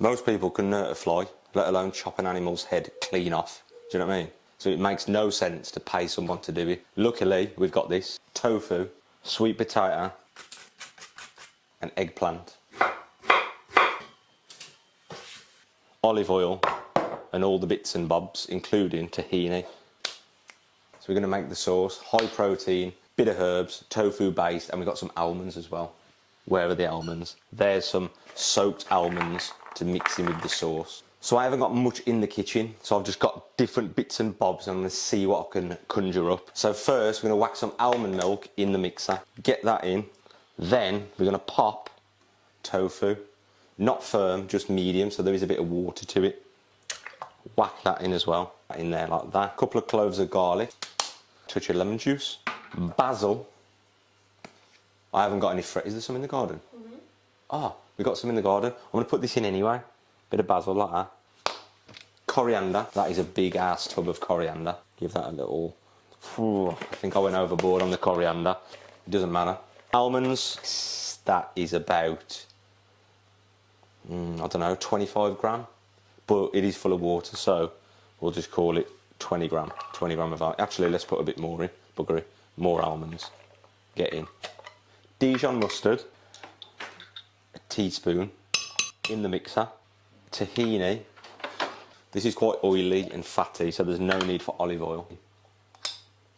Most people can nurt a fly, let alone chop an animal's head clean off. Do you know what I mean? So it makes no sense to pay someone to do it. Luckily, we've got this. Tofu, sweet potato, and eggplant. Olive oil, and all the bits and bobs, including tahini. So we're going to make the sauce, high protein, bit of herbs, tofu based, and we've got some almonds as well. Where are the almonds? There's some soaked almonds to mix in with the sauce. So I haven't got much in the kitchen, so I've just got different bits and bobs and I'm going to see what I can conjure up. So first we're going to whack some almond milk in the mixer, get that in, then we're going to pop tofu, not firm, just medium, so there is a bit of water to it. Whack that in as well, in there like that. Couple of cloves of garlic, touch of lemon juice, basil. I haven't got any is there some in the garden? Mm-hmm. Ah, we got some in the garden. I'm going to put this in anyway. Bit of basil like that. Coriander, that is a big ass tub of coriander. Give that a little, I think I went overboard on the coriander. It doesn't matter. Almonds, that is about, I don't know, 25 gram. But it is full of water, so we'll just call it 20 gram. 20 gram of almonds. Actually, let's put a bit more in, buggery. More almonds. Get in. Dijon mustard, a teaspoon in the mixer. Tahini, this is quite oily and fatty, so there's no need for olive oil.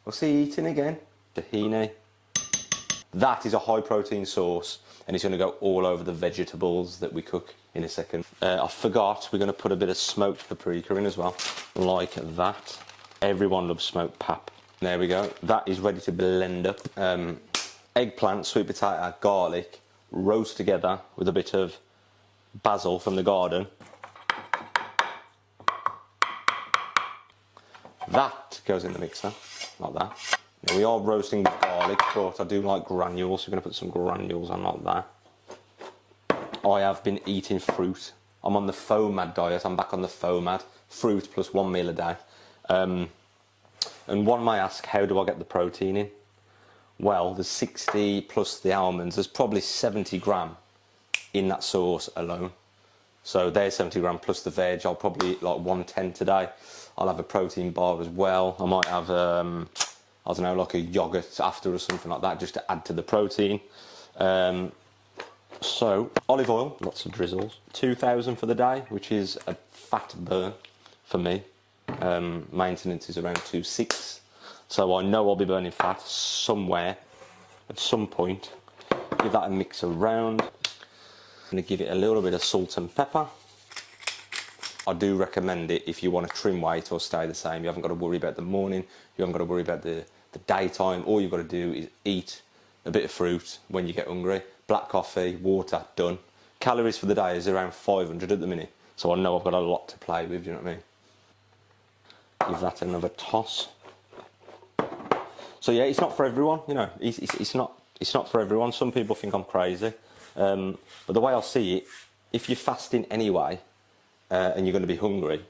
What's he eating again? Tahini. That is a high protein sauce, and it's going to go all over the vegetables that we cook in a second. I forgot, we're going to put a bit of smoked paprika in as well, like that. Everyone loves smoked pap. There we go. That is ready to blend up. Eggplant, sweet potato, garlic, roast together with a bit of basil from the garden. That goes in the mixer, like that. Now we are roasting with garlic, but I do like granules, so we're going to put some granules on like that. I have been eating fruit. I'm on the FOMAD diet, I'm back on the FOMAD. Fruit plus 1 meal a day. And one may ask, how do I get the protein in? Well, there's 60 plus the almonds, there's probably 70 gram in that sauce alone. So there's 70 gram plus the veg. I'll probably eat like 110 today. I'll have a protein bar as well. I might have, I don't know, like a yogurt after or something like that, just to add to the protein. So, olive oil, lots of drizzles. 2,000 for the day, which is a fat burn for me. Maintenance is around 2.6. So I know I'll be burning fat somewhere at some point. Give that a mix around. I'm going to give it a little bit of salt and pepper. I do recommend it if you want to trim weight or stay the same. You haven't got to worry about the morning. You haven't got to worry about the daytime. All you've got to do is eat a bit of fruit when you get hungry. Black coffee, water, done. Calories for the day is around 500 at the minute. So I know I've got a lot to play with, do you know what I mean? Give that another toss. So yeah, it's not for everyone, you know. It's not for everyone. Some people think I'm crazy, but the way I see it, if you're fasting anyway, and you're going to be hungry,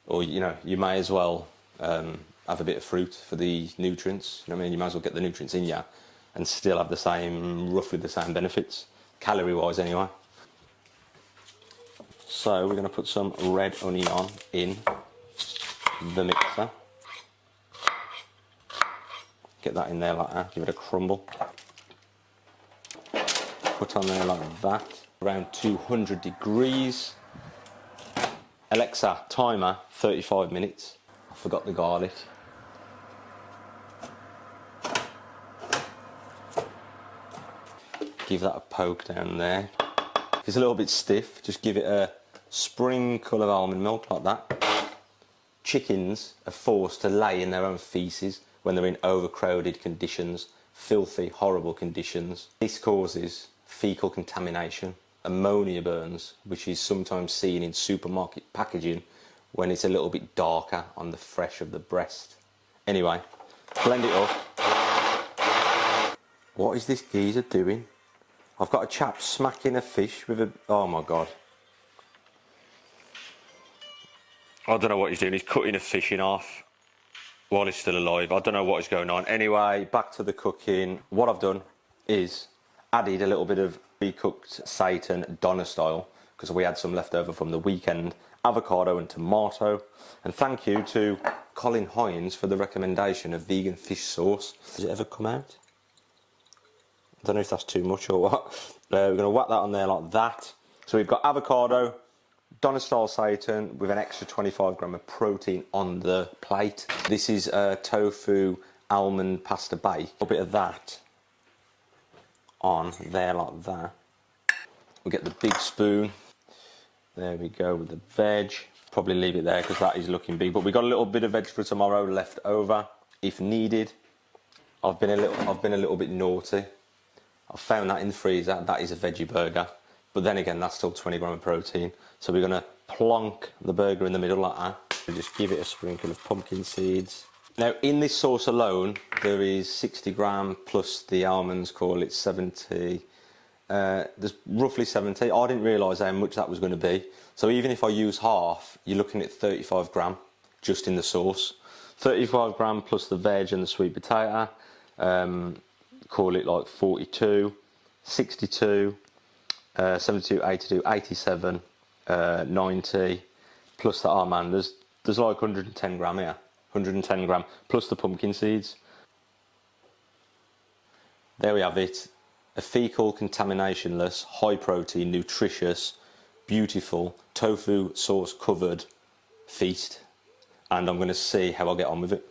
or you know, you may as well have a bit of fruit for the nutrients. You know what I mean? You might as well get the nutrients in you, and still have the same, roughly the same benefits, calorie-wise anyway. So we're going to put some red onion in the mixer. Get that in there like that, give it a crumble. Put on there like that, around 200 degrees. Alexa, timer, 35 minutes. I forgot the garlic. Give that a poke down there. If it's a little bit stiff, just give it a sprinkle of almond milk like that. Chickens are forced to lay in their own feces when they're in overcrowded conditions, filthy, horrible conditions. This causes fecal contamination, ammonia burns, which is sometimes seen in supermarket packaging when it's a little bit darker on the fresh of the breast. Anyway, blend it up. What is this geezer doing? I've got a chap smacking a fish with a... Oh my God. I don't know what he's doing. He's cutting a fish in half while he's still alive. I don't know what is going on. Anyway, back to the cooking. What I've done is added a little bit of pre-cooked seitan Donna style because we had some left over from the weekend, avocado and tomato. And thank you to Colin Hines for the recommendation of vegan fish sauce. Does it ever come out? I don't know if that's too much or what. We're going to whack that on there like that. So we've got avocado, Donna style seitan with an extra 25 gram of protein on the plate. This is tofu almond pasta bake. A bit of that on there like that. We get the big spoon. There we go with the veg. Probably leave it there because that is looking big. But we got a little bit of veg for tomorrow left over if needed. I've been a little bit naughty. I found that in the freezer. That is a veggie burger. But then again, that's still 20 gram of protein. So we're going to plonk the burger in the middle like that. We just give it a sprinkle of pumpkin seeds. Now, in this sauce alone, there is 60 gram plus the almonds, call it 70. There's roughly 70. I didn't realise how much that was going to be. So even if I use half, you're looking at 35 gram just in the sauce. 35 gram plus the veg and the sweet potato. Call it like 42, 62, 72, 82, 87, 90, plus the almond. There's like 110 gram here. 110 gram plus the pumpkin seeds. There we have it. A fecal contaminationless, high protein, nutritious, beautiful tofu sauce covered feast. And I'm going to see how I get on with it.